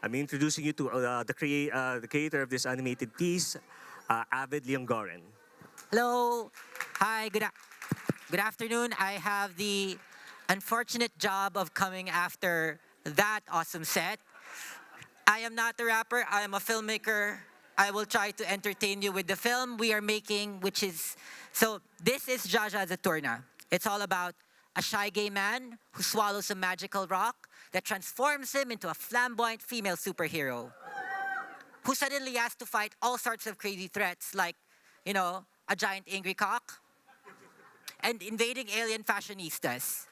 I'm introducing you to the creator of this animated piece, Avid Liongoren. Hello. Hi. Good afternoon. I have the unfortunate job of coming after that awesome set. I am not a rapper. I am a filmmaker. I will try to entertain you with the film we are making, which is this is Zsazsa Zaturnnah. It's all about a shy gay man who swallows a magical rock that transforms him into a flamboyant female superhero who suddenly has to fight all sorts of crazy threats like, a giant angry cock and invading alien fashionistas.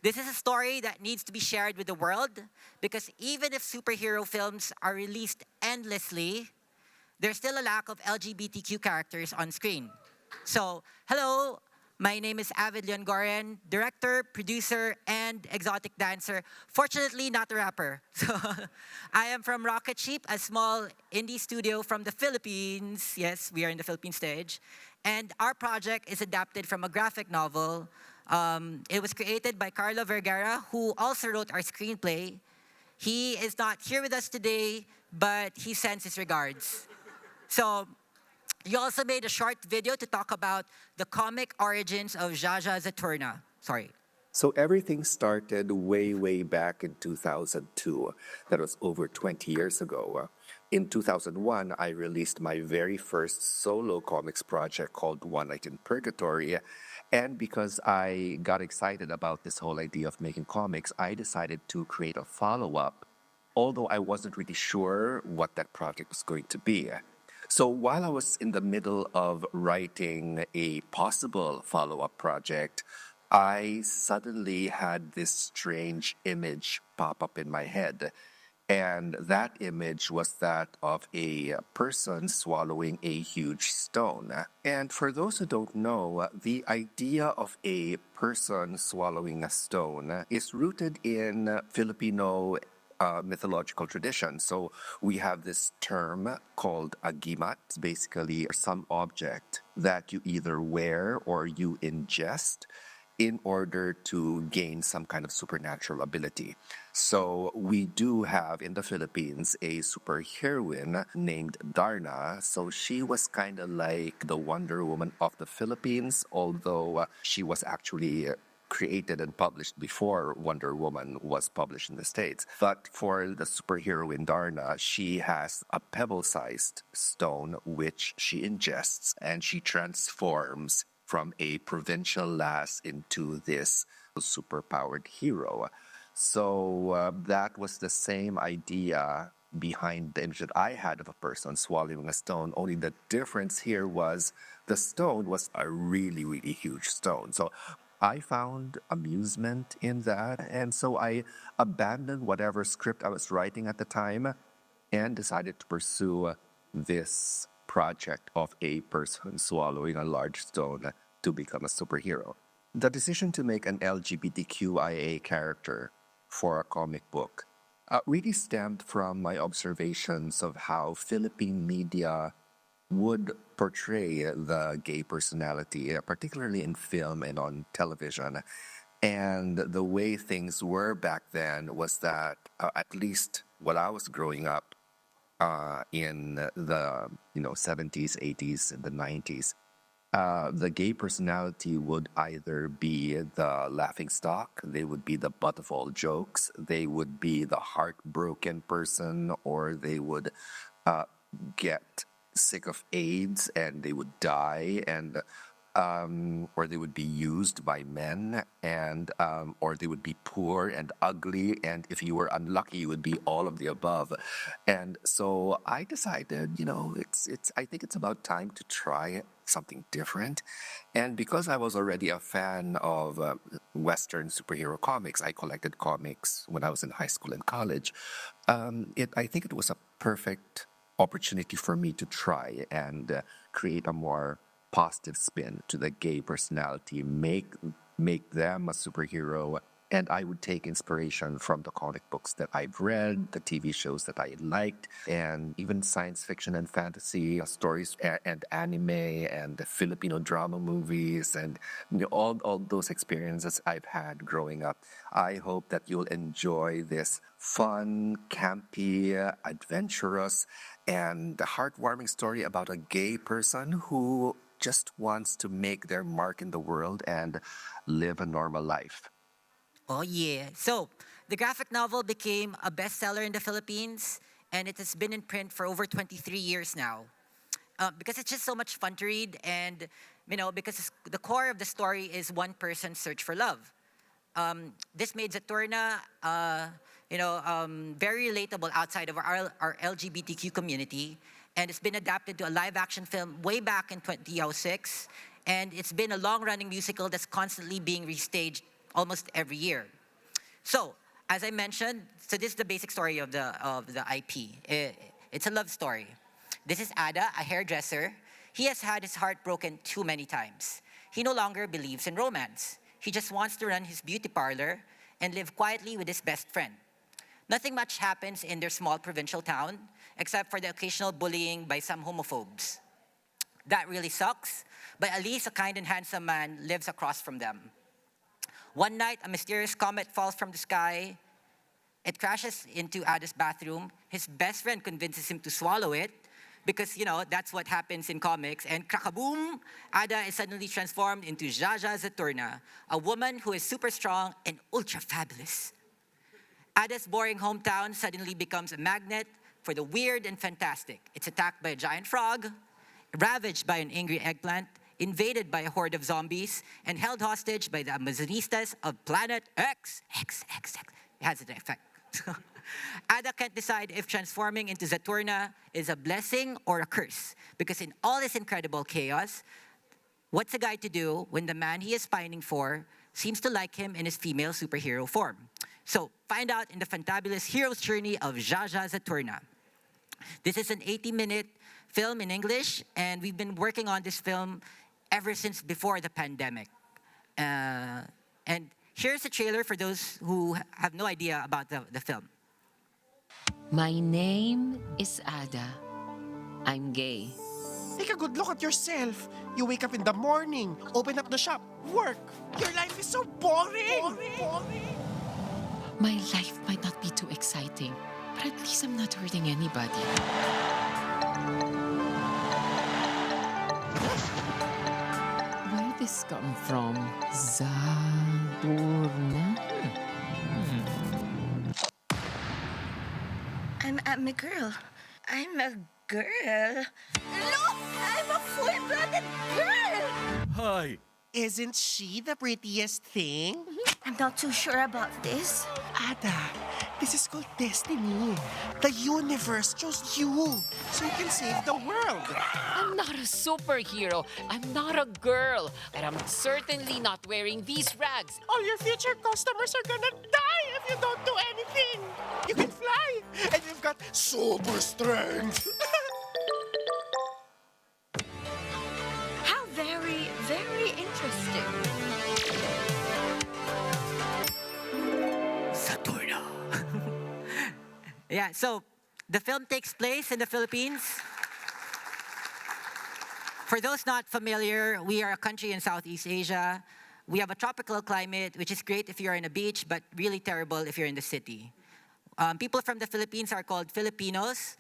This is a story that needs to be shared with the world because even if superhero films are released endlessly, there's still a lack of LGBTQ characters on screen. So, hello, my name is Avid Liongoren, director, producer, and exotic dancer. Fortunately, not a rapper. So, I am from Rocket Sheep, a small indie studio from the Philippines. Yes, we are in the Philippine stage. And our project is adapted from a graphic novel. It was created by Carlo Vergara, who also wrote our screenplay. He is not here with us today, but he sends his regards. So, you also made a short video to talk about the comic origins of Zsazsa Zaturnnah. Sorry. So everything started way, way back in 2002. That was over 20 years ago. In 2001, I released my very first solo comics project called One Night in Purgatory. And because I got excited about this whole idea of making comics, I decided to create a follow-up, although I wasn't really sure what that project was going to be. So while I was in the middle of writing a possible follow-up project, I suddenly had this strange image pop up in my head. And that image was that of a person swallowing a huge stone. And for those who don't know, the idea of a person swallowing a stone is rooted in Filipino mythological tradition. So we have this term called agimat, basically some object that you either wear or you ingest in order to gain some kind of supernatural ability. So we do have in the Philippines a superheroine named Darna. So she was kind of like the Wonder Woman of the Philippines, although she was actually created and published before Wonder Woman was published in the States. But for the superheroine Darna, she has a pebble-sized stone which she ingests and she transforms from a provincial lass into this superpowered hero. So that was the same idea behind the image that I had of a person swallowing a stone. Only the difference here was the stone was a really, really huge stone. So I found amusement in that. And so I abandoned whatever script I was writing at the time and decided to pursue this project of a person swallowing a large stone to become a superhero. The decision to make an LGBTQIA character for a comic book really stemmed from my observations of how Philippine media would portray the gay personality, particularly in film and on television. And the way things were back then was that, at least while I was growing up in the 70s, 80s, and the 90s, the gay personality would either be the laughing stock, they would be the butt of all jokes, they would be the heartbroken person, or they would get sick of AIDS and they would die, and or they would be used by men, and or they would be poor and ugly, and if you were unlucky, you would be all of the above. And so I decided, I think it's about time to try something different. And because I was already a fan of Western superhero comics, I collected comics when I was in high school and college. I think it was a perfect opportunity for me to try and create a more positive spin to the gay personality, make them a superhero, And I would take inspiration from the comic books that I've read, the TV shows that I liked, and even science fiction and fantasy stories and anime and the Filipino drama movies and all those experiences I've had growing up. I hope that you'll enjoy this fun, campy, adventurous, and heartwarming story about a gay person who just wants to make their mark in the world and live a normal life. Oh, yeah. So, the graphic novel became a bestseller in the Philippines, and it has been in print for over 23 years now. Because it's just so much fun to read, and, because the core of the story is one person's search for love. This made Zaturnnah, very relatable outside of our LGBTQ community, and it's been adapted to a live-action film way back in 2006, and it's been a long-running musical that's constantly being restaged almost every year. So, as I mentioned, so this is the basic story of the IP. It's a love story. This is Ada, a hairdresser. He has had his heart broken too many times. He no longer believes in romance. He just wants to run his beauty parlor and live quietly with his best friend. Nothing much happens in their small provincial town, except for the occasional bullying by some homophobes. That really sucks, but at least a kind and handsome man lives across from them. One night, a mysterious comet falls from the sky. It crashes into Ada's bathroom. His best friend convinces him to swallow it because, that's what happens in comics. And krakaboom, Ada is suddenly transformed into Zsazsa Zaturnnah, a woman who is super strong and ultra fabulous. Ada's boring hometown suddenly becomes a magnet for the weird and fantastic. It's attacked by a giant frog, ravaged by an angry eggplant, invaded by a horde of zombies, and held hostage by the Amazonistas of Planet X. X. It has an effect. Ada can't decide if transforming into Zaturnnah is a blessing or a curse, because in all this incredible chaos, what's a guy to do when the man he is pining for seems to like him in his female superhero form? So, find out in the fantabulous hero's journey of Zsazsa Zaturnnah. This is an 80-minute film in English, and we've been working on this film ever since before the pandemic. And here's a trailer for those who have no idea about the film. My name is Ada. I'm gay. Take a good look at yourself. You wake up in the morning, open up the shop, work. Your life is so boring. My life might not be too exciting, but at least I'm not hurting anybody. Where did this come from? Zaturnnah? I'm a girl. I'm a girl. Look! I'm a full-blooded girl! Hi. Isn't she the prettiest thing? I'm not too sure about this. Ada, this is called destiny. The universe chose you so you can save the world. I'm not a superhero. I'm not a girl. And I'm certainly not wearing these rags. All your future customers are gonna die if you don't do anything. You can fly, and you've got super strength. How very, very interesting. Zaturnnah. Yeah, so the film takes place in the Philippines. For those not familiar, we are a country in Southeast Asia. We have a tropical climate, which is great if you're in a beach, but really terrible if you're in the city. People from the Philippines are called Filipinos.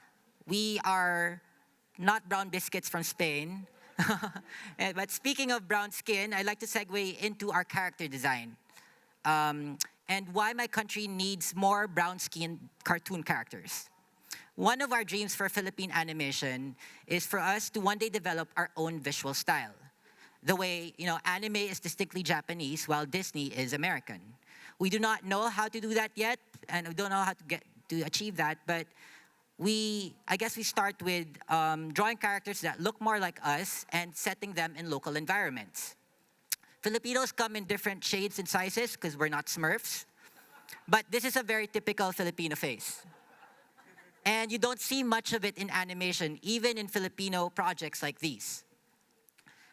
We are not brown biscuits from Spain. But speaking of brown skin, I'd like to segue into our character design. And why my country needs more brown-skinned cartoon characters. One of our dreams for Philippine animation is for us to one day develop our own visual style. The way, anime is distinctly Japanese while Disney is American. We do not know how to do that yet, and we don't know how to achieve that, but I guess we start with drawing characters that look more like us and setting them in local environments. Filipinos come in different shades and sizes because we're not Smurfs. But this is a very typical Filipino face. And you don't see much of it in animation, even in Filipino projects like these.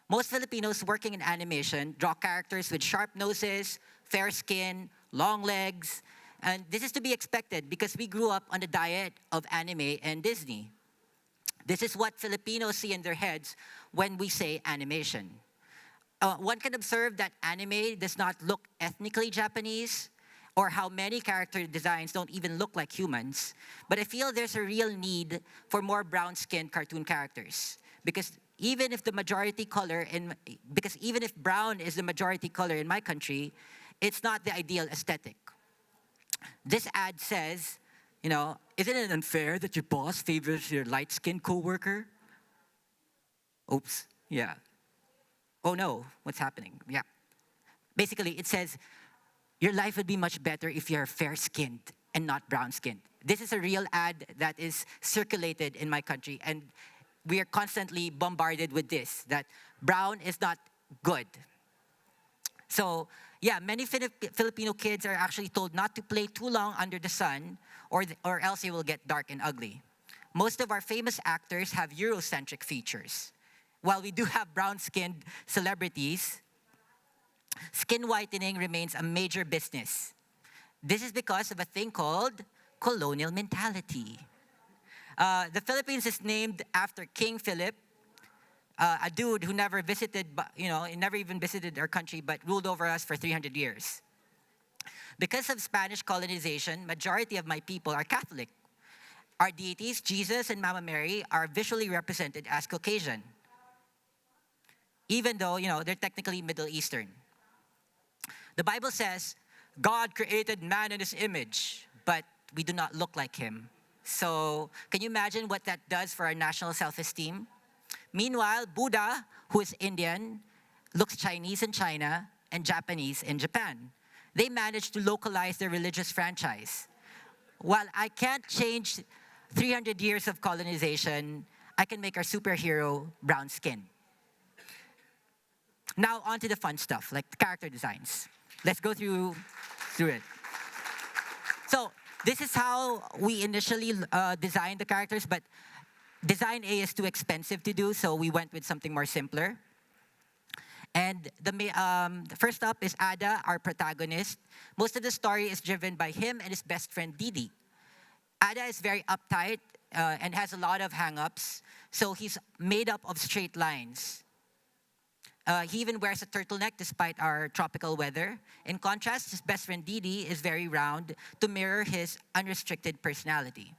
Most Filipinos working in animation draw characters with sharp noses, fair skin, long legs. And this is to be expected because we grew up on the diet of anime and Disney. This is what Filipinos see in their heads when we say animation. One can observe that anime does not look ethnically Japanese, or how many character designs don't even look like humans. But I feel there's a real need for more brown-skinned cartoon characters. Because even if brown is the majority color in my country, it's not the ideal aesthetic. This ad says, isn't it unfair that your boss favors your light-skinned coworker? Oops, yeah. Oh no, what's happening? Yeah. Basically, it says, your life would be much better if you're fair-skinned and not brown-skinned. This is a real ad that is circulated in my country, and we are constantly bombarded with this, that brown is not good. So, yeah, many Filipino kids are actually told not to play too long under the sun, or else they will get dark and ugly. Most of our famous actors have Eurocentric features. While we do have brown-skinned celebrities, skin whitening remains a major business. This is because of a thing called colonial mentality. The Philippines is named after King Philip, a dude who never visited, never even visited our country, but ruled over us for 300 years. Because of Spanish colonization, majority of my people are Catholic. Our deities, Jesus and Mama Mary, are visually represented as Caucasian, even though, they're technically Middle Eastern. The Bible says, God created man in his image, but we do not look like him. So, can you imagine what that does for our national self-esteem? Meanwhile, Buddha, who is Indian, looks Chinese in China and Japanese in Japan. They managed to localize their religious franchise. While I can't change 300 years of colonization, I can make our superhero brown skin. Now, on to the fun stuff, like the character designs. Let's go through it. So, this is how we initially designed the characters, but design A is too expensive to do, so we went with something more simpler. And the first up is Ada, our protagonist. Most of the story is driven by him and his best friend Didi. Ada is very uptight and has a lot of hang-ups, so he's made up of straight lines. He even wears a turtleneck despite our tropical weather. In contrast, his best friend Didi is very round to mirror his unrestricted personality.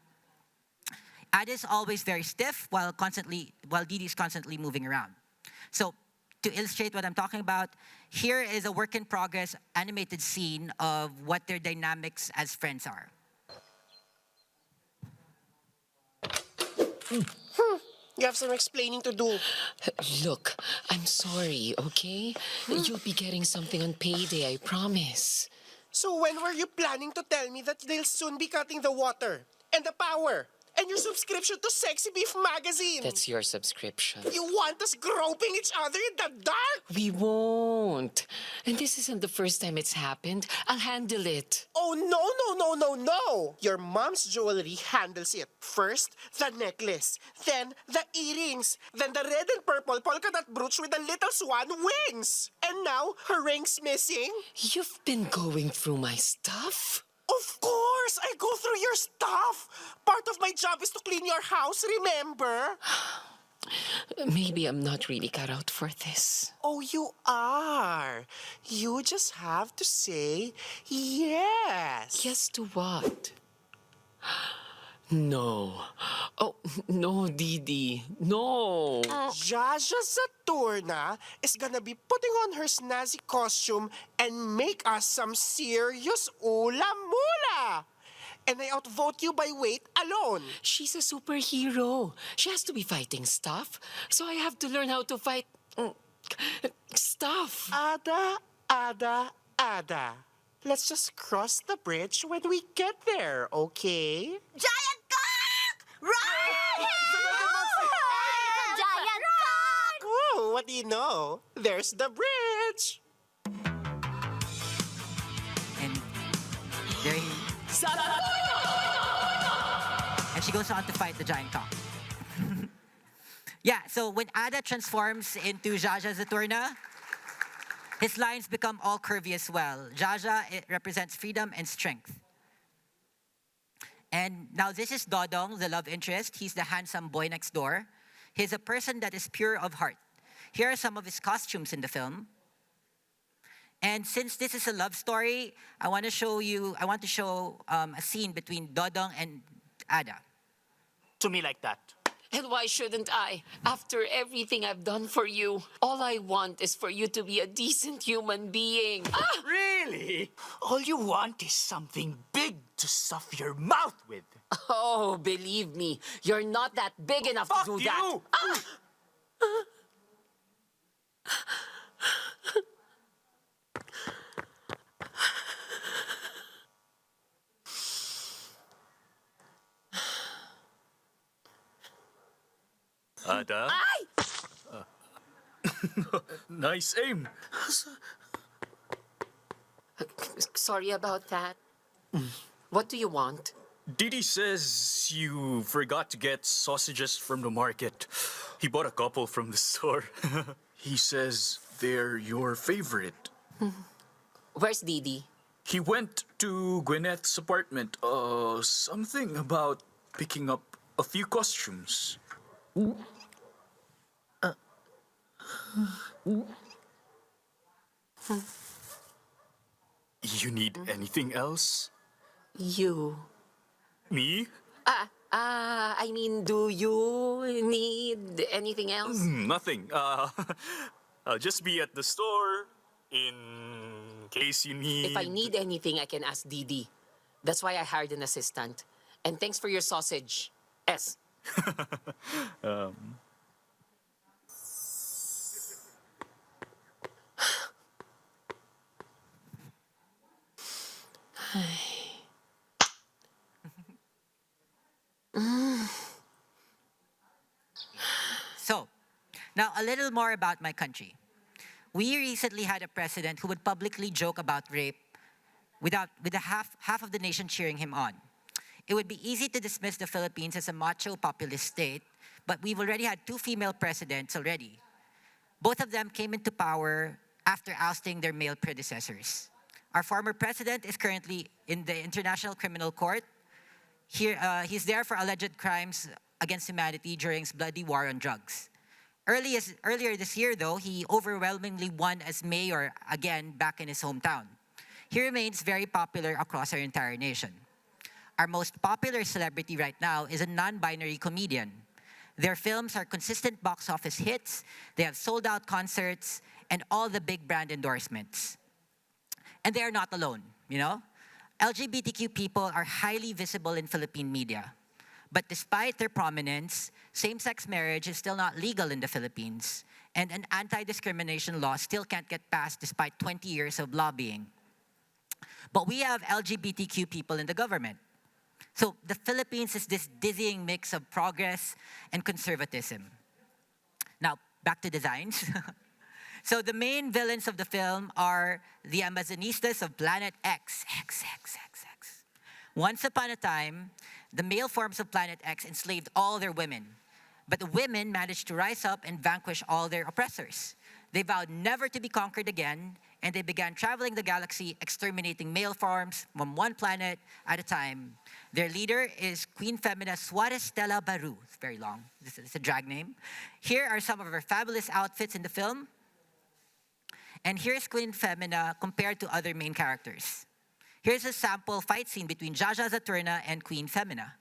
Ada is always very stiff while Didi is constantly moving around. So, to illustrate what I'm talking about, here is a work-in-progress animated scene of what their dynamics as friends are. You have some explaining to do. Look, I'm sorry, okay? You'll be getting something on payday, I promise. So when were you planning to tell me that they'll soon be cutting the water and the power and your subscription to Sexy Beef magazine? That's your subscription. You want us groping each other in the dark? We won't. And this isn't the first time it's happened. I'll handle it. Oh, no. Your mom's jewelry handles it. First, the necklace. Then, the earrings. Then, the red and purple polka dot brooch with the little swan wings. And now, her ring's missing. You've been going through my stuff? Of course! I go through your stuff. Part of my job is to clean your house, remember? Maybe I'm not really cut out for this. Oh, you are. You just have to say yes. Yes to what? No. Oh, no, Didi. No. Zsazsa Zaturnnah is gonna be putting on her snazzy costume and make us some serious ula-mula. And I outvote you by weight alone. She's a superhero. She has to be fighting stuff. So I have to learn how to fight stuff. Ada. Let's just cross the bridge when we get there, okay? Giant cock! Run! Giant cock! Whoa, what do you know? There's the bridge. And there he... And she goes on to fight the giant cock. Yeah, so when Ada transforms into Zsazsa Zaturnnah, His lines become all curvy as well. Zsazsa, it represents freedom and strength. And now this is Dodong, the love interest. He's the handsome boy next door. He's a person that is pure of heart. Here are some of his costumes in the film. And since this is a love story, I want to show a scene between Dodong and Ada. To me like that. And why shouldn't I? After everything I've done for you, all I want is for you to be a decent human being. Ah! Really? All you want is something big to stuff your mouth with. Oh, believe me, you're not that big enough Fuck to do you! that. Ah! Ada? Ay! Nice aim. Sorry about that. What do you want? Didi says you forgot to get sausages from the market. He bought a couple from the store. He says they're your favorite. Where's Didi? He went to Gwyneth's apartment. Something about picking up a few costumes. You need anything else? You. Me? I mean, do you need anything else? Nothing. I'll just be at the store in case you need... If I need anything, I can ask Didi. That's why I hired an assistant. And thanks for your sausage. S. So, now a little more about my country. We recently had a president who would publicly joke about rape with half of the nation cheering him on. It would be easy to dismiss the Philippines as a macho populist state, but we've already had 2 female presidents already. Both of them came into power after ousting their male predecessors. Our former president is currently in the International Criminal Court. Here, he's there for alleged crimes against humanity during his bloody war on drugs. Earlier this year, though, he overwhelmingly won as mayor again back in his hometown. He remains very popular across our entire nation. Our most popular celebrity right now is a non-binary comedian. Their films are consistent box office hits, they have sold-out concerts, and all the big brand endorsements. And they are not alone, you know? LGBTQ people are highly visible in Philippine media. But despite their prominence, same-sex marriage is still not legal in the Philippines, and an anti-discrimination law still can't get passed despite 20 years of lobbying. But we have LGBTQ people in the government. So the Philippines is this dizzying mix of progress and conservatism. Now, back to designs. So the main villains of the film are the Amazonistas of Planet X. Once upon a time, the male forms of Planet X enslaved all their women. But the women managed to rise up and vanquish all their oppressors. They vowed never to be conquered again, and they began traveling the galaxy, exterminating male forms from one planet at a time. Their leader is Queen Femina Suarez Stella Baru. It's very long. This is a drag name. Here are some of her fabulous outfits in the film. And here's Queen Femina compared to other main characters. Here's a sample fight scene between Zsazsa Zaturnnah and Queen Femina.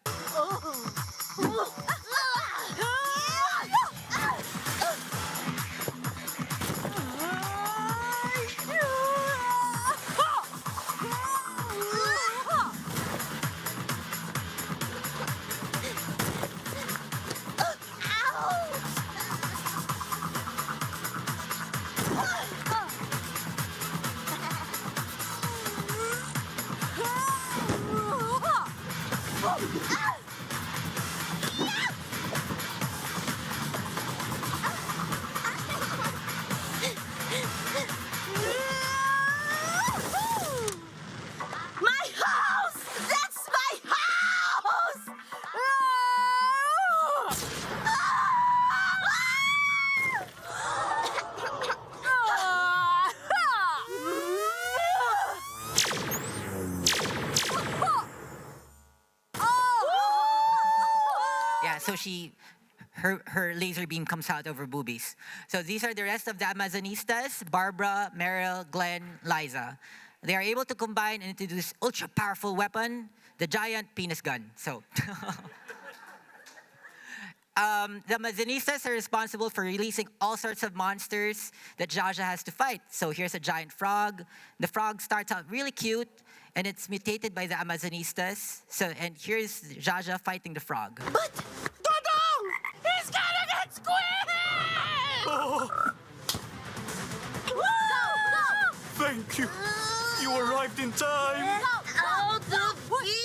My house! That's my house! so her laser beam comes out of her boobies. So these are the rest of the Amazonistas: Barbara, Meryl, Glenn, Liza. They are able to combine into this ultra-powerful weapon, the giant penis gun. So, the Amazonistas are responsible for releasing all sorts of monsters that Zsazsa has to fight. So here's a giant frog. The frog starts out really cute, and it's mutated by the Amazonistas. So, and here's Zsazsa fighting the frog. But Dodong! He's gonna get squished! Oh, thank you. You arrived in time. out of here!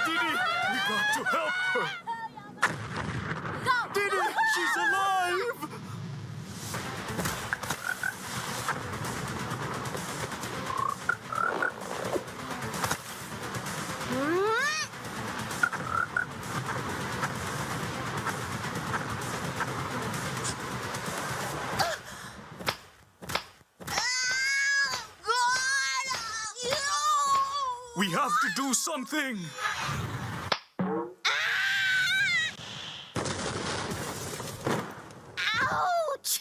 Didi, we got to help her. Didi, she's alive. We have to do something. Ouch!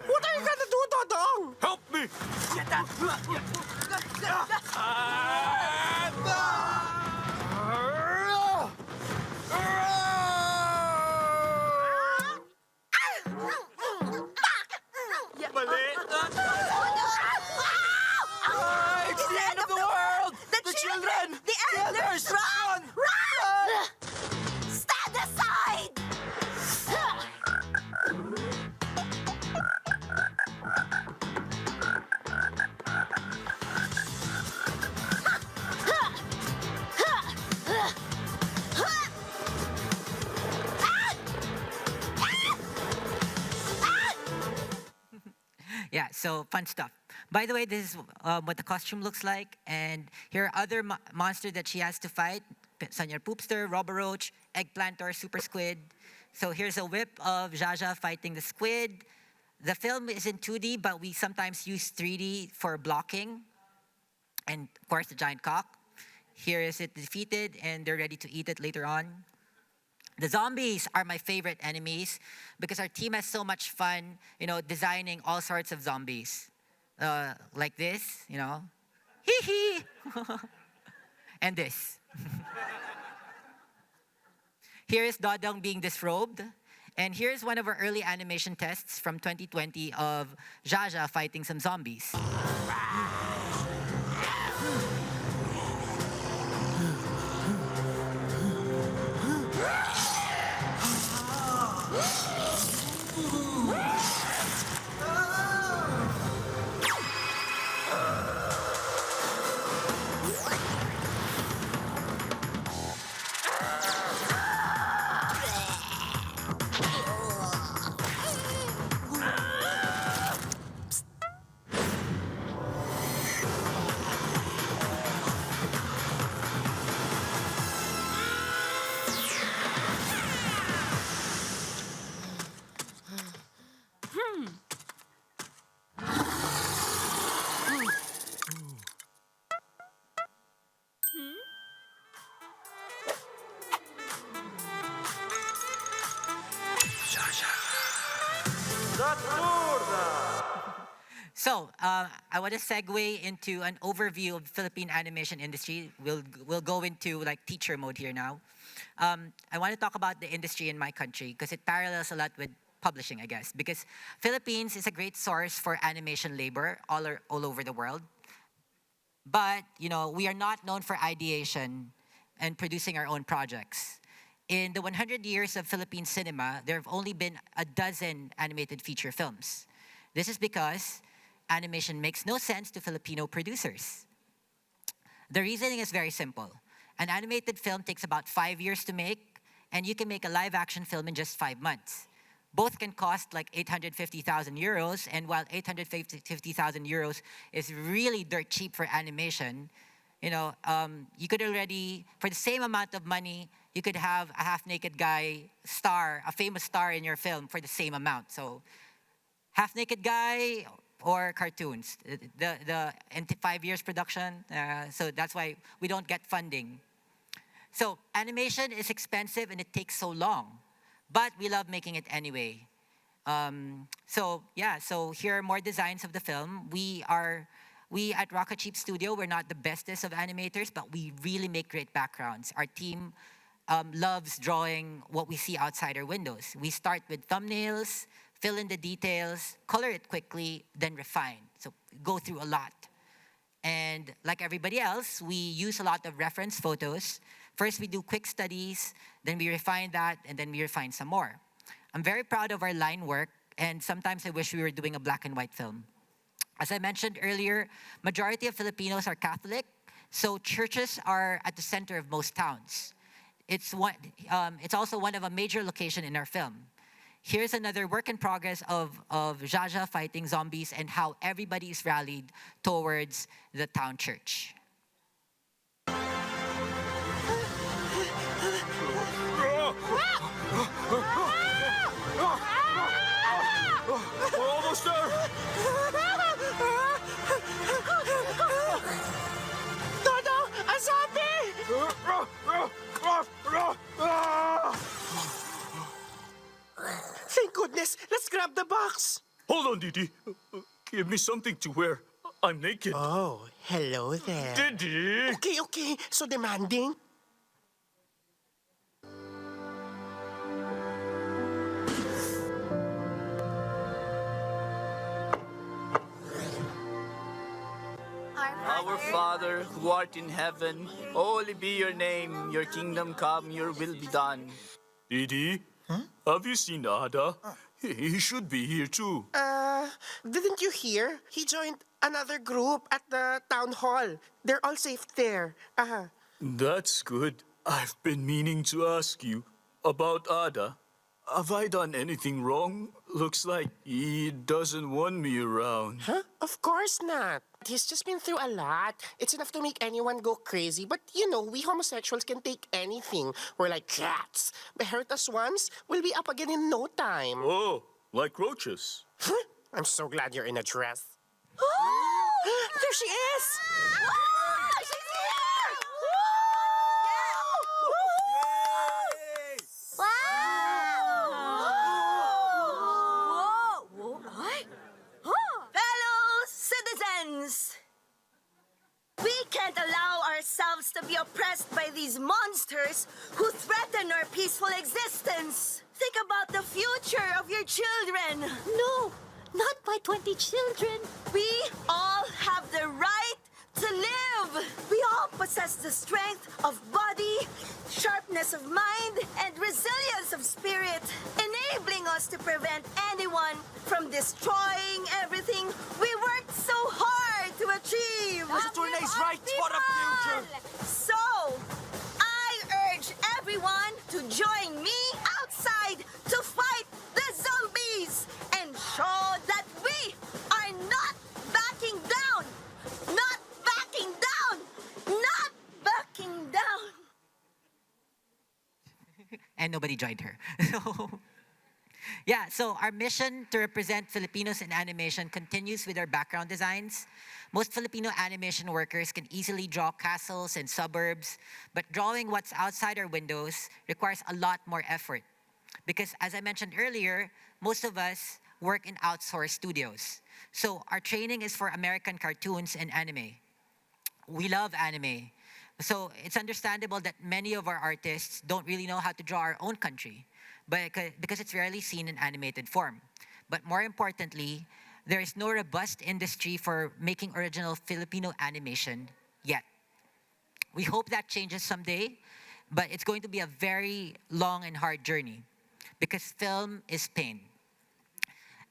What are you gonna do, Dodong? Help me. Mali. It's the end of the world! The children! The elders! Run! Run! Stand aside! Yeah, so fun stuff. By the way, this is what the costume looks like. And here are other monsters that she has to fight. Sonia Poopster, Roboroach, Eggplantor, Super Squid. So here's a whip of Zsazsa fighting the squid. The film is in 2D, but we sometimes use 3D for blocking. And of course, the giant cock. Here is it defeated, and they're ready to eat it later on. The zombies are my favorite enemies because our team has so much fun, designing all sorts of zombies. Like this, hee hee. And this. Here is Dodong being disrobed. And here's one of our early animation tests from 2020 of Zsazsa fighting some zombies. So, I want to segue into an overview of the Philippine animation industry. We'll go into like teacher mode here now. I want to talk about the industry in my country because it parallels a lot with publishing, I guess. Because Philippines is a great source for animation labor all over the world. But, we are not known for ideation and producing our own projects. In the 100 years of Philippine cinema, there have only been a dozen animated feature films. This is because animation makes no sense to Filipino producers. The reasoning is very simple. An animated film takes about 5 years to make, and you can make a live-action film in just 5 months. Both can cost like 850,000 euros, and while 850,000 euros is really dirt cheap for animation, you could already, for the same amount of money, you could have a half-naked guy star, a famous star in your film for the same amount. So half-naked guy or cartoons. The in 5 years production, so that's why we don't get funding. So animation is expensive and it takes so long, but we love making it anyway. So here are more designs of the film. We at Rocket Sheep Studio, we're not the bestest of animators, but we really make great backgrounds. Our team loves drawing what we see outside our windows. We start with thumbnails, fill in the details, color it quickly, then refine. So go through a lot. And like everybody else, we use a lot of reference photos. First, we do quick studies, then we refine that, and then we refine some more. I'm very proud of our line work, and sometimes I wish we were doing a black and white film. As I mentioned earlier, majority of Filipinos are Catholic, so churches are at the center of most towns. It's also one of a major location in our film. Here's another work in progress of Zsazsa fighting zombies and how everybody is rallied towards the town church. We're almost there! Dodo, a zombie! Thank goodness. Let's grab the box. Hold on, Didi. Give me something to wear. I'm naked. Oh, hello there. Didi! Okay. So demanding. Our Father, who art in heaven, holy be your name. Your kingdom come, your will be done. Didi? Have you seen Ada? He should be here too. Didn't you hear? He joined another group at the town hall. They're all safe there. That's good. I've been meaning to ask you about Ada. Have I done anything wrong? Looks like he doesn't want me around. Huh? Of course not. He's just been through a lot. It's enough to make anyone go crazy. But, you know, we homosexuals can take anything. We're like cats. The hurt us once, we'll be up again in no time. Oh, like roaches. Huh? I'm so glad you're in a dress. There she is! She's here! Whoa! Fellow citizens, we can't allow ourselves to be oppressed by these monsters who threaten our peaceful existence. Think about the future of your children. No, not my 20 children. We all have the right to live. We all possess the strength of body, sharpness of mind, and resilience of spirit, enabling us to prevent anyone from destroying everything we worked so hard to achieve. Zaturnnah is right. What a future! So, I urge everyone to join me outside to fight the zombies and show that we are not backing down. Not backing down. Not backing down. And nobody joined her. So our mission to represent Filipinos in animation continues with our background designs. Most Filipino animation workers can easily draw castles and suburbs, but drawing what's outside our windows requires a lot more effort. Because as I mentioned earlier, most of us work in outsourced studios. So our training is for American cartoons and anime. We love anime. So it's understandable that many of our artists don't really know how to draw our own country, but because it's rarely seen in animated form. But more importantly, there is no robust industry for making original Filipino animation yet. We hope that changes someday, but it's going to be a very long and hard journey because film is pain.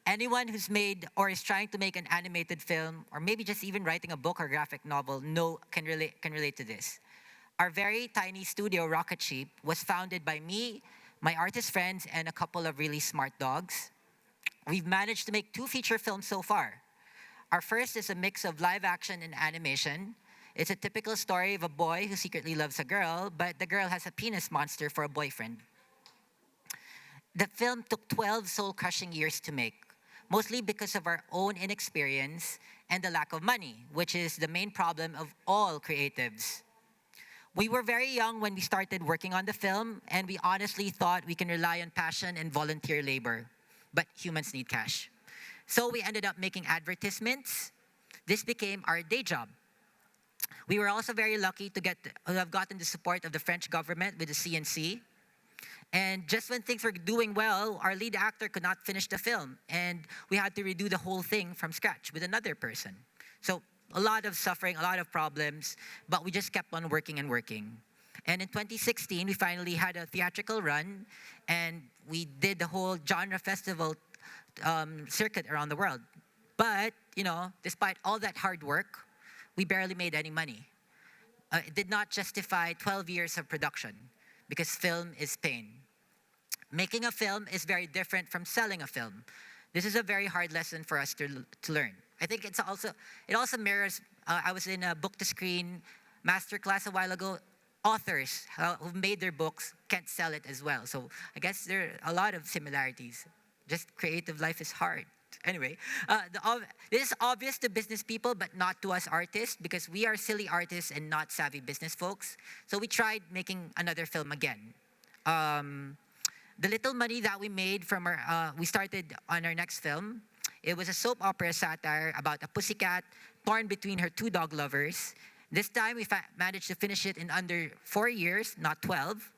Anyone who's made or is trying to make an animated film, or maybe just even writing a book or graphic novel, can relate to this. Our very tiny studio, Rocket Sheep, was founded by me, my artist friends, and a couple of really smart dogs. We've managed to make 2 feature films so far. Our first is a mix of live action and animation. It's a typical story of a boy who secretly loves a girl, but the girl has a penis monster for a boyfriend. The film took 12 soul-crushing years to make. mostly because of our own inexperience and the lack of money, which is the main problem of all creatives. We were very young when we started working on the film, and we honestly thought we can rely on passion and volunteer labor. But humans need cash. So we ended up making advertisements. This became our day job. We were also very lucky to have gotten the support of the French government with the CNC. And just when things were doing well, our lead actor could not finish the film, and we had to redo the whole thing from scratch with another person. So a lot of suffering, a lot of problems, but we just kept on working and working. And in 2016, we finally had a theatrical run, and we did the whole genre festival circuit around the world. But, despite all that hard work, we barely made any money. It did not justify 12 years of production because film is pain. Making a film is very different from selling a film. This is a very hard lesson for us to learn. I think it also mirrors, I was in a book-to-screen masterclass a while ago. Authors who've made their books can't sell it as well. So I guess there are a lot of similarities. Just creative life is hard. Anyway, this is obvious to business people, but not to us artists, because we are silly artists and not savvy business folks. So we tried making another film again. The little money that we made from we started on our next film. It was a soap opera satire about a pussycat torn between her two dog lovers. This time, we managed to finish it in under 4 years, not 12.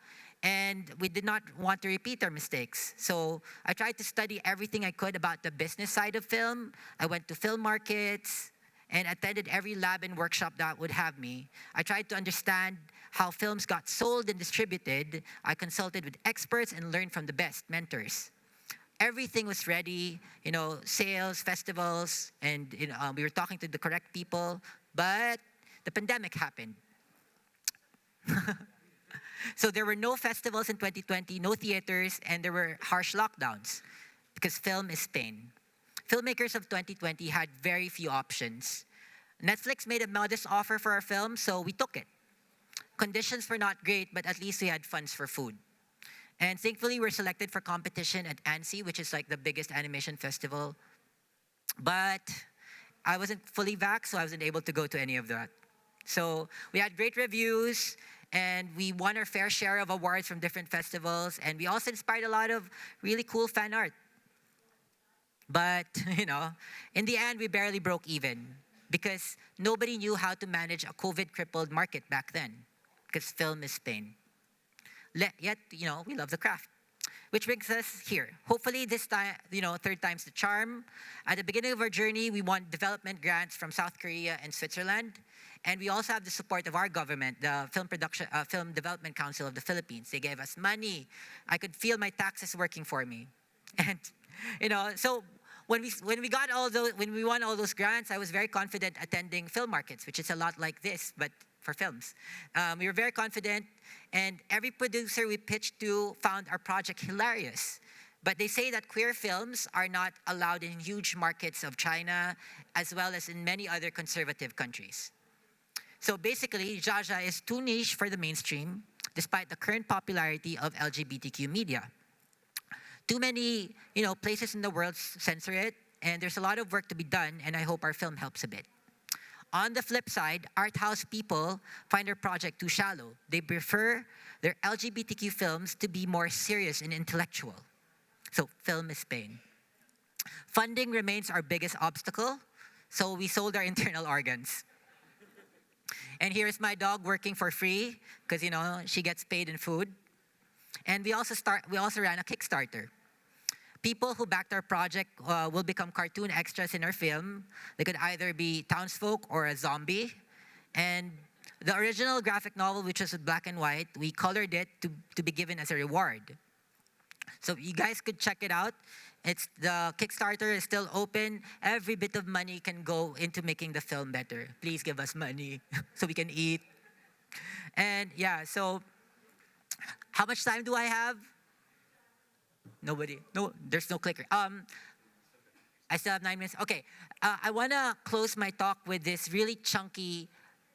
And we did not want to repeat our mistakes. So I tried to study everything I could about the business side of film. I went to film markets and attended every lab and workshop that would have me. I tried to understand how films got sold and distributed. I consulted with experts and learned from the best mentors. Everything was ready, sales, festivals, and we were talking to the correct people, but the pandemic happened. So there were no festivals in 2020, no theaters, and there were harsh lockdowns because film is pain. Filmmakers of 2020 had very few options. Netflix made a modest offer for our film, so we took it. Conditions were not great, but at least we had funds for food. And thankfully, we're selected for competition at ANSI, which is like the biggest animation festival. But I wasn't fully vaxxed, so I wasn't able to go to any of that. So we had great reviews, and we won our fair share of awards from different festivals, and we also inspired a lot of really cool fan art. But, in the end, we barely broke even because nobody knew how to manage a COVID-crippled market back then because film is pain. Yet, we love the craft. Which brings us here. Hopefully this time, third time's the charm. At the beginning of our journey, we won development grants from South Korea and Switzerland. And we also have the support of our government, the Film Development Council of the Philippines. They gave us money. I could feel my taxes working for me. And, so when we won all those grants, I was very confident attending film markets, which is a lot like this, but for films. We were very confident, and every producer we pitched to found our project hilarious. But they say that queer films are not allowed in huge markets of China, as well as in many other conservative countries. So basically, Zsazsa is too niche for the mainstream, despite the current popularity of LGBTQ media. Too many, places in the world censor it, and there's a lot of work to be done, and I hope our film helps a bit. On the flip side, art house people find their project too shallow. They prefer their LGBTQ films to be more serious and intellectual. So film is pain. Funding remains our biggest obstacle, so we sold our internal organs. And here's my dog working for free because she gets paid in food. And we also ran a Kickstarter. People who backed our project will become cartoon extras in our film. They could either be townsfolk or a zombie. And the original graphic novel, which was black and white, we colored it to be given as a reward. So you guys could check it out. The Kickstarter is still open. Every bit of money can go into making the film better. Please give us money so we can eat. And yeah, so how much time do I have? Nobody. No, there's no clicker. I still have 9 minutes. Okay, I want to close my talk with this really chunky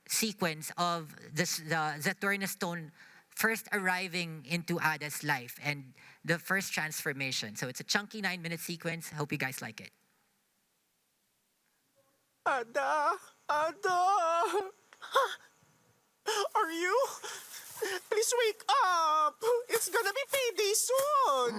sequence of the Zaturnnah stone first arriving into Ada's life and the first transformation. So it's a chunky 9-minute sequence. I hope you guys like it. Ada! Ada! Are you? Please wake up! It's gonna be payday soon!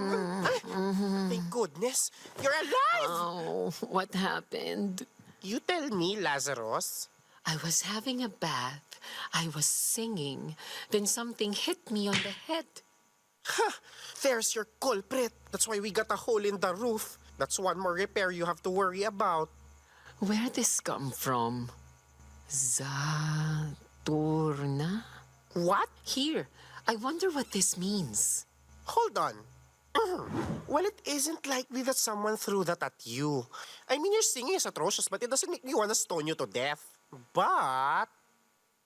Thank goodness, you're alive! Oh, what happened? You tell me, Lazarus. I was having a bath. I was singing. Then something hit me on the head. There's your culprit. That's why we got a hole in the roof. That's one more repair you have to worry about. Where this come from? Zaturnnah? What? Here. I wonder what this means. Hold on. Well, it isn't likely that someone threw that at you. I mean, your singing is atrocious, but it doesn't make me want to stone you to death. But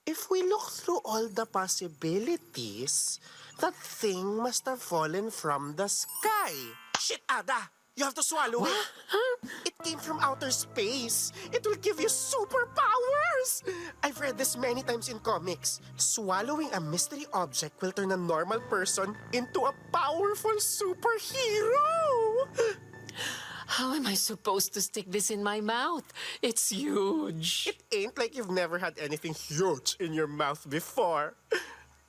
if we look through all the possibilities, that thing must have fallen from the sky. Shit, Ada! You have to swallow it. It came from outer space. It will give you superpowers. I've read this many times in comics. Swallowing a mystery object will turn a normal person into a powerful superhero. How am I supposed to stick this in my mouth? It's huge. It ain't like you've never had anything huge in your mouth before.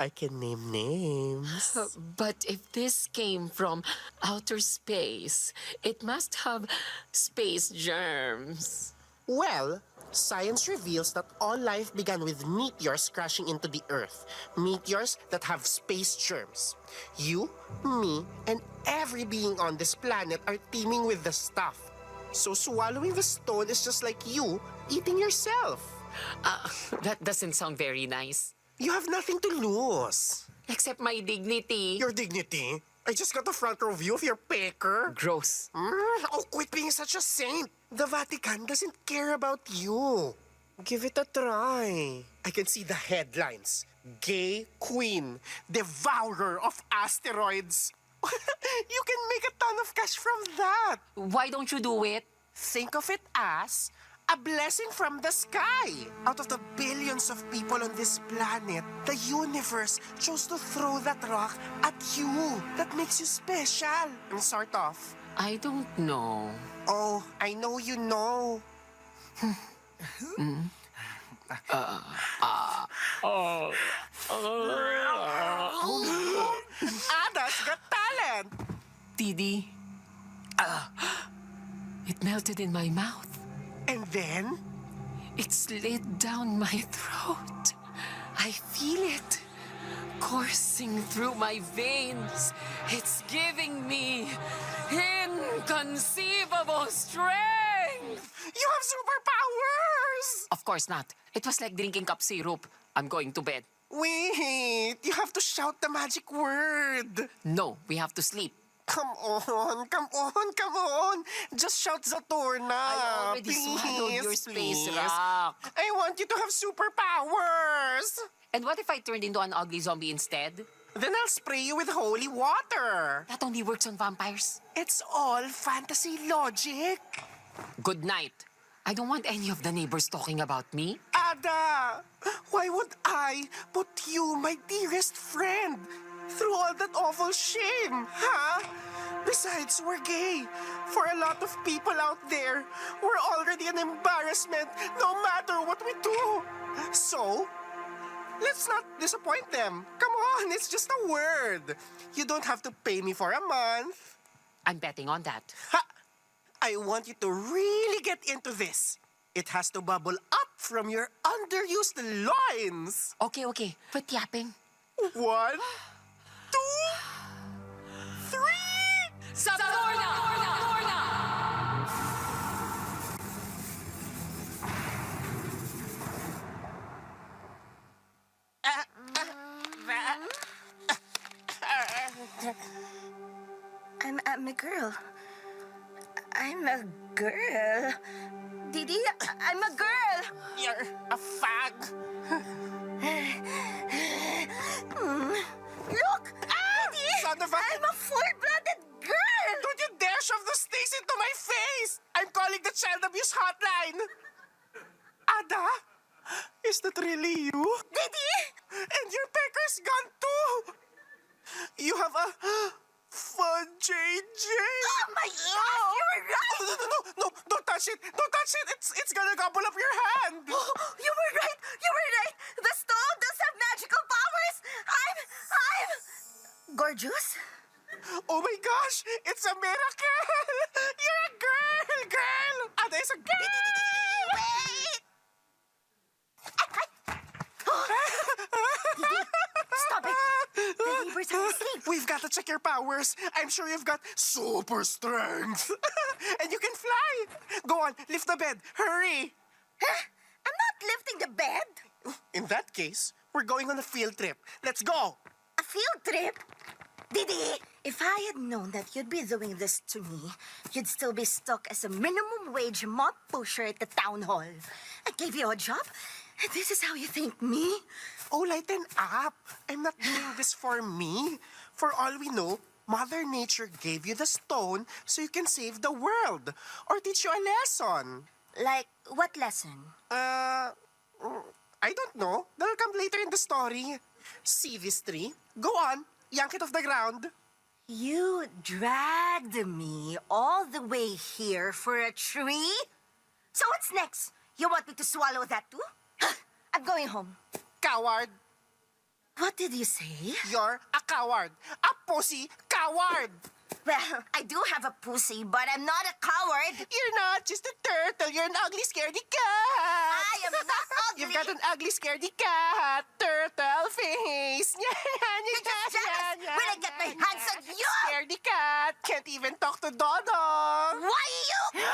I can name names. But if this came from outer space, it must have space germs. Well, science reveals that all life began with meteors crashing into the Earth. Meteors that have space germs. You, me, and every being on this planet are teeming with the stuff. So swallowing the stone is just like you eating yourself. That doesn't sound very nice. You have nothing to lose. Except my dignity. Your dignity? I just got a front row view of your pecker. Gross. Oh, quit being such a saint. The Vatican doesn't care about you. Give it a try. I can see the headlines. Gay queen, devourer of asteroids. You can make a ton of cash from that. Why don't you do it? Think of it as a blessing from the sky. Out of the billions of people on this planet, the universe chose to throw that rock at you. That makes you special. And sort of. I don't know. Oh, I know you know. Ada's got talent. Didi. It melted in my mouth. And then? It slid down my throat. I feel it coursing through my veins. It's giving me inconceivable strength. You have superpowers! Of course not. It was like drinking cup syrup. I'm going to bed. Wait, you have to shout the magic word. No, we have to sleep. Come on, come on, come on. Just shout Zaturnnah. I already swallowed your space rock. I want you to have superpowers. And what if I turned into an ugly zombie instead? Then I'll spray you with holy water. That only works on vampires. It's all fantasy logic. Good night. I don't want any of the neighbors talking about me. Ada, why would I put you, my dearest friend, through all that awful shame, huh? Besides, we're gay. For a lot of people out there, we're already an embarrassment no matter what we do. So, let's not disappoint them. Come on, it's just a word. You don't have to pay me for a month. I'm betting on that. Ha! I want you to really get into this. It has to bubble up from your underused loins. Okay. Quit yapping. 1, 2, 3. Zaturnnah! I'm a girl. I'm a girl. Didi, I'm a girl. You're a fag. Look! Didi! Son of a... I'm a full-blooded girl! Don't you dare shove those things into my face! I'm calling the child abuse hotline! Ada? Is that really you? Didi! And your pecker's gone too! You have a... fun JJ! Oh my gosh, you're right! No, don't touch touch it! Don't touch it! It's gonna gobble up your hand! You were right! You were right! The stone does have magical powers! I'm gorgeous? Oh my gosh! It's a miracle! You're a girl! Ada is a girl! Wait! Stop it! The neighbors are asleep. We've got to check your powers. I'm sure you've got super strength. And you can fly. Go on, lift the bed. Hurry. I'm not lifting the bed. In that case, we're going on a field trip. Let's go. A field trip? Didi, if I had known that you'd be doing this to me, you'd still be stuck as a minimum wage mop pusher at the town hall. I gave you a job, and this is how you thank me? Oh, lighten up. I'm not doing this for me. For all we know, Mother Nature gave you the stone so you can save the world or teach you a lesson. Like, what lesson? I don't know. That'll come later in the story. See this tree? Go on. Yank it off the ground. You dragged me all the way here for a tree? So what's next? You want me to swallow that too? I'm going home. Coward. What did you say? You're a coward. A pussy coward. Well, I do have a pussy, but I'm not a coward. You're not just a turtle. You're an ugly, scaredy cat. I am not ugly. You've got an ugly, scaredy cat. Turtle face. You're just jealous when I get my hands on you. Scaredy cat. Can't even talk to Dodong. Why you?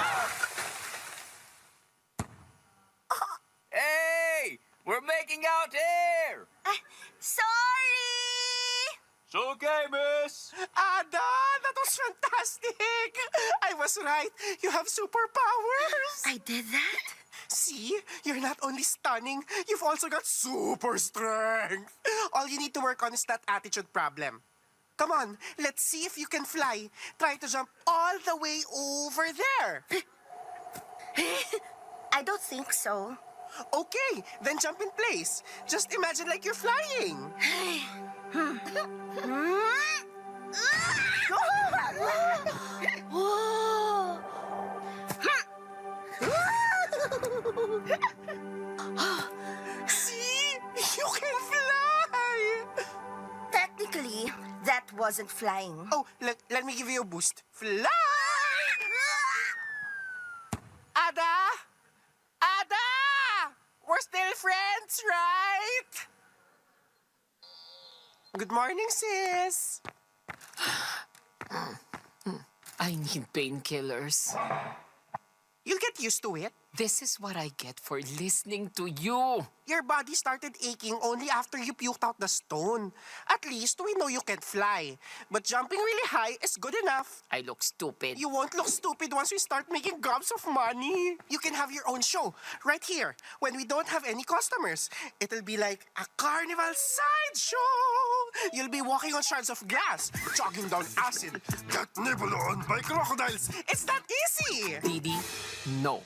Hey! We're making out here! Sorry! It's okay, miss. Ada, that was fantastic. I was right. You have superpowers. I did that? See, you're not only stunning, you've also got super strength. All you need to work on is that attitude problem. Come on, let's see if you can fly. Try to jump all the way over there. I don't think so. Okay, then jump in place. Just imagine like you're flying. See? You can fly! Technically, that wasn't flying. Oh, let me give you a boost. Fly! Ada! Ada! We're still friends, right? Good morning, sis. I need painkillers. You'll get used to it. This is what I get for listening to you. Your body started aching only after you puked out the stone. At least we know you can fly. But jumping really high is good enough. I look stupid. You won't look stupid once we start making gobs of money. You can have your own show right here when we don't have any customers. It'll be like a carnival sideshow. You'll be walking on shards of glass, jogging down acid, get nibbled on by crocodiles. It's that easy. Didi, no.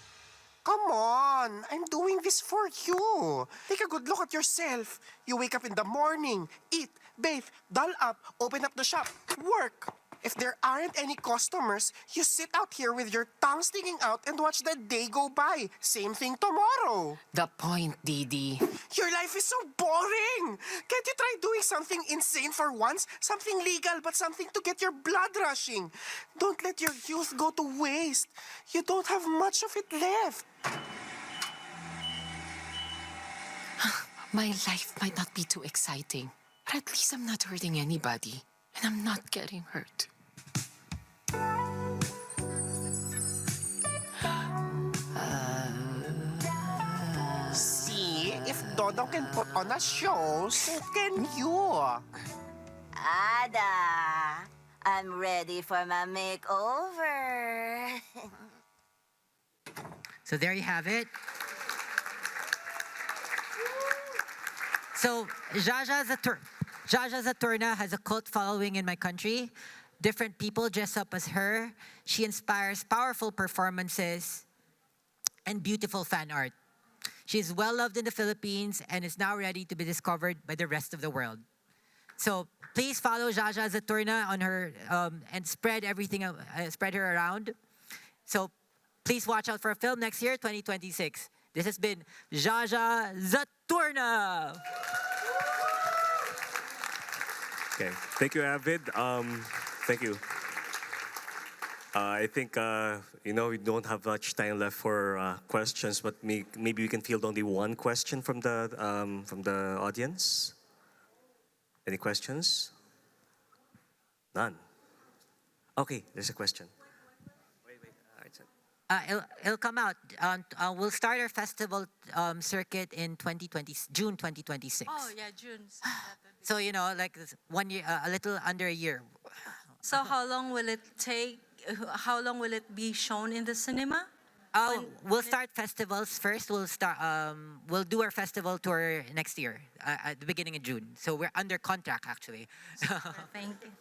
Come on, I'm doing this for you. Take a good look at yourself. You wake up in the morning, eat, bathe, doll up, open up the shop, work. If there aren't any customers, you sit out here with your tongue sticking out and watch the day go by. Same thing tomorrow. The point, Didi. Your life is so boring. Can't you try doing something insane for once? Something legal, but something to get your blood rushing. Don't let your youth go to waste. You don't have much of it left. My life might not be too exciting, but at least I'm not hurting anybody, and I'm not getting hurt. See, if Dodo can put on a show, so can you. Ada, I'm ready for my makeover. So there you have it. So Zsazsa Zaturnnah has a cult following in my country. Different people dress up as her. She inspires powerful performances and beautiful fan art. She is well loved in the Philippines and is now ready to be discovered by the rest of the world. So please follow Zsazsa Zaturnnah on her and spread her around. So Please watch out for a film next year, 2026. This has been Zsazsa Zaturnnah. Okay, thank you, Avid. Thank you. I think we don't have much time left for questions, but maybe we can field only one question from the audience. Any questions? None. Okay, there's a question. Wait. All right, It'll come out. We'll start our festival circuit in June 2026. Oh, yeah, June. So, like 1 year, a little under a year. So how long will it take? How long will it be shown in the cinema? We'll start festivals first. We'll do our festival tour next year, at the beginning of June. So we're under contract, actually.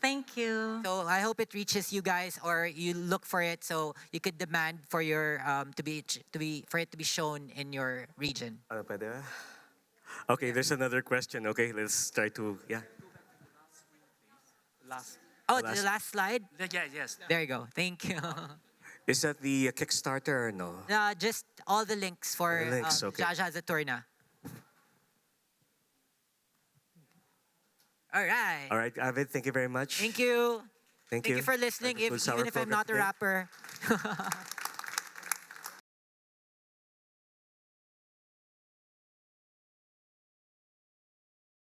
Thank you. So I hope it reaches you guys, or you look for it, so you could demand for your for it to be shown in your region. Pwede ba? Okay, there's another question. Okay, let's try to Oh, the last slide. Yes. There you go. Thank you. Is that the Kickstarter or no? Just all the links for The links, okay. Zsazsa Zaturnnah. All right. All right, Avid, thank you very much. Thank you. Thank Thank you for listening, That concludes our even if I'm program not a today. rapper.